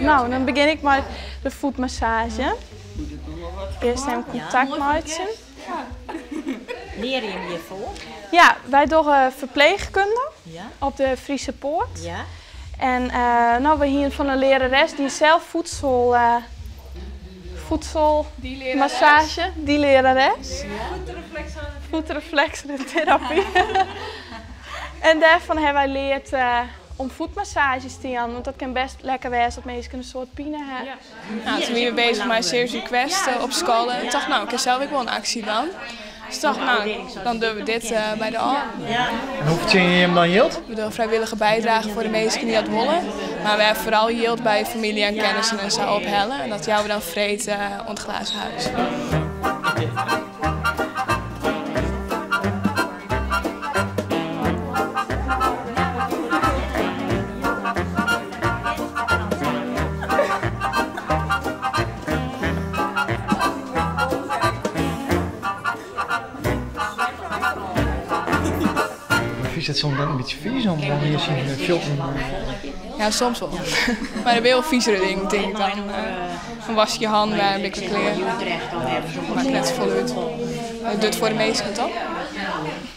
Nou, dan begin ik met de voetmassage. Eerst even contact maken. Leer je hem hiervoor? Ja, wij doen verpleegkunde Ja. op de Friese Poort. Ja. En nou, we hier van een lerares die zelf voedselmassage, die lerares. Voetreflextherapie. En daarvan hebben wij geleerd om voetmassages te doen, want dat kan best lekker wezen dat mensen een soort pine hebben. Nou, toen waren we bezig met een Serious Request op school en ik dacht, nou, ik heb zelf ook wel een actie dan. Dus ik dacht, nou, dan doen we dit bij de A. En hoeveel zin je hem dan hield? We doen vrijwillige bijdrage voor de mensen die dat willen. Maar we hebben vooral hield bij familie en kennissen en zo ophellen. En dat jou we dan vreet ont glazen huis. Is het soms dan een beetje vies om dan hier zien filmen? Ja, soms wel. Maar er ben heel viezere dingen, denk ik dan. Dan was je handen bij een beetje kleren. Maakt net zoveel uit. Dat doet het voor de meesten toch?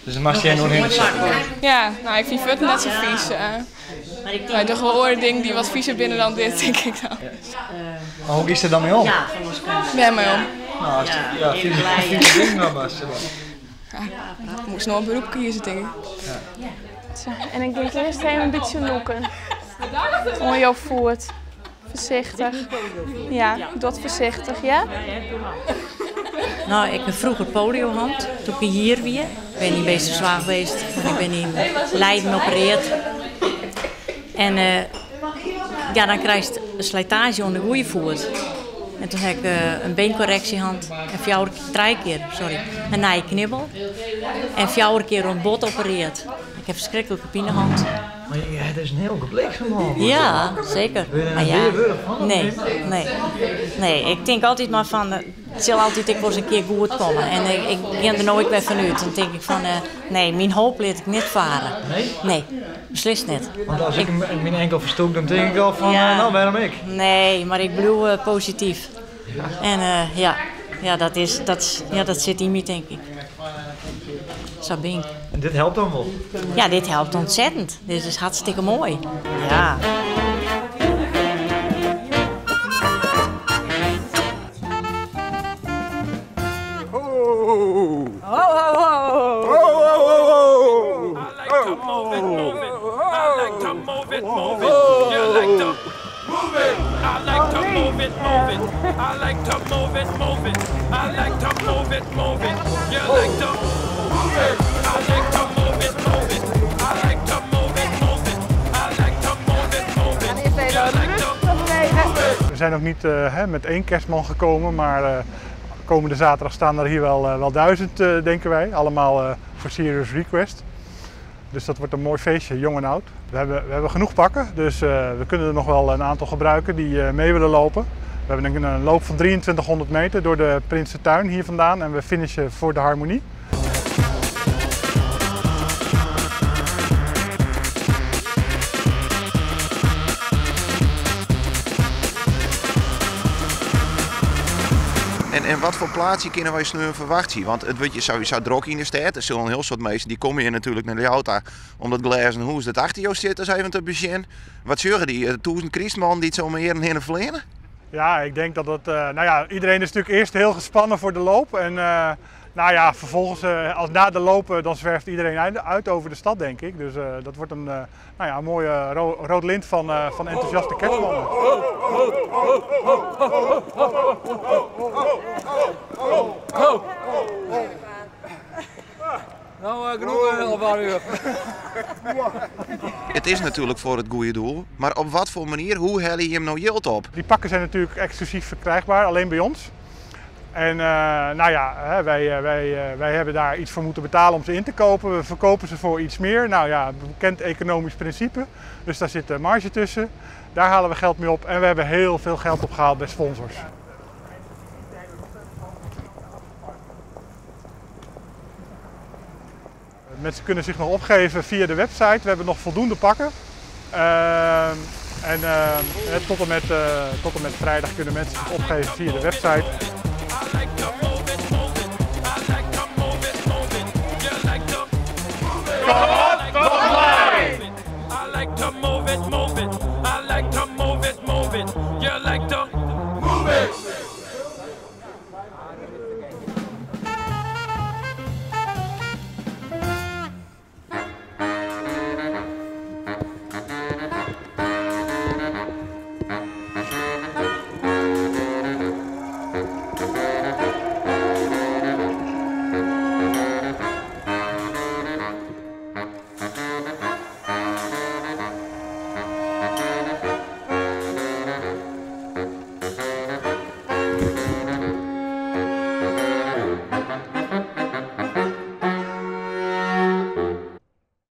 Dus dan mag jij nog helemaal zakken? Ja, nou ik vind het net zo vies. Maar de gehoorde dingen die wat viezer binnen dan dit, denk ik dan. Maar hoe is het dan mee om? Ben mee om. Nou, als het vieze dingen dan was. Ik moest nog een beroep kiezen, denk ik. Zo, en dan ga ik eerst even een beetje loeken. Onder jouw voet. Voorzichtig. Ja, doe het voorzichtig, ja? Nou, ik heb vroeger polio gehad, toen ik hier weer. Ik ben niet bezig zwaar geweest, ik ben in Leiden opereerd. En ja, dan krijg je een slijtage onder de goede voet. En toen heb ik een beencorrectie gehad en 3 keer een nijknibbel. En 4 keer rond bot opereerd. Ik heb verschrikkelijke pijn gehad. Maar ja, dat is een heel complex verhaal. Ja, zeker. Maar ja, nee, ik denk altijd maar van, het zal altijd ik wel eens een keer goed komen. En ik ga er nooit meer vanuit. Dan denk ik van, nee, mijn hoop laat ik niet varen. Nee, beslist niet. Want als ik mijn enkel verstook, dan denk ik al van, nou, waarom ik? Nee, maar ik bedoel positief. En dat zit in mij, denk ik. Zo ben ik. En dit helpt dan wel? Ja, dit helpt ontzettend. Dit is hartstikke mooi. Ja. We zijn ook niet met 1 kerstman gekomen, maar komende zaterdag staan er hier wel 1000, denken wij. Allemaal voor Serious Request. Dus dat wordt een mooi feestje, jong en oud. We hebben genoeg pakken, dus we kunnen er nog wel een aantal gebruiken die mee willen lopen. We hebben een loop van 2300 meter door de Prinsentuin hier vandaan en we finishen voor de Harmonie. En wat voor plaatsje kunnen wij nu verwachten? Want het wordt je sowieso druk in de stad. Er zullen een heel soort mensen die komen hier natuurlijk naar de auto om dat glazen huis dat achter jou zit als even te beginnen. Wat zeggen die 1000 christman die het zo maar hier en heen verlenen? Ja, ik denk dat het, nou ja, iedereen is natuurlijk eerst heel gespannen voor de loop. En nou ja, vervolgens, als na de loop, dan zwerft iedereen uit over de stad, denk ik. Dus dat wordt een, nou ja, een mooie rood lint van enthousiaste kerstmannen. Nou, genoeg al een paar uur. Het is natuurlijk voor het goede doel, maar op wat voor manier, hoe hel je hem nou yield op? Die pakken zijn natuurlijk exclusief verkrijgbaar, alleen bij ons. En nou ja, wij hebben daar iets voor moeten betalen om ze in te kopen. We verkopen ze voor iets meer. Nou ja, bekend economisch principe. Dus daar zit marge tussen. Daar halen we geld mee op en we hebben heel veel geld opgehaald bij sponsors. Mensen kunnen zich nog opgeven via de website. We hebben nog voldoende pakken. En tot en met vrijdag kunnen mensen zich opgeven via de website. I like to move it, move it. I like to move it, move it.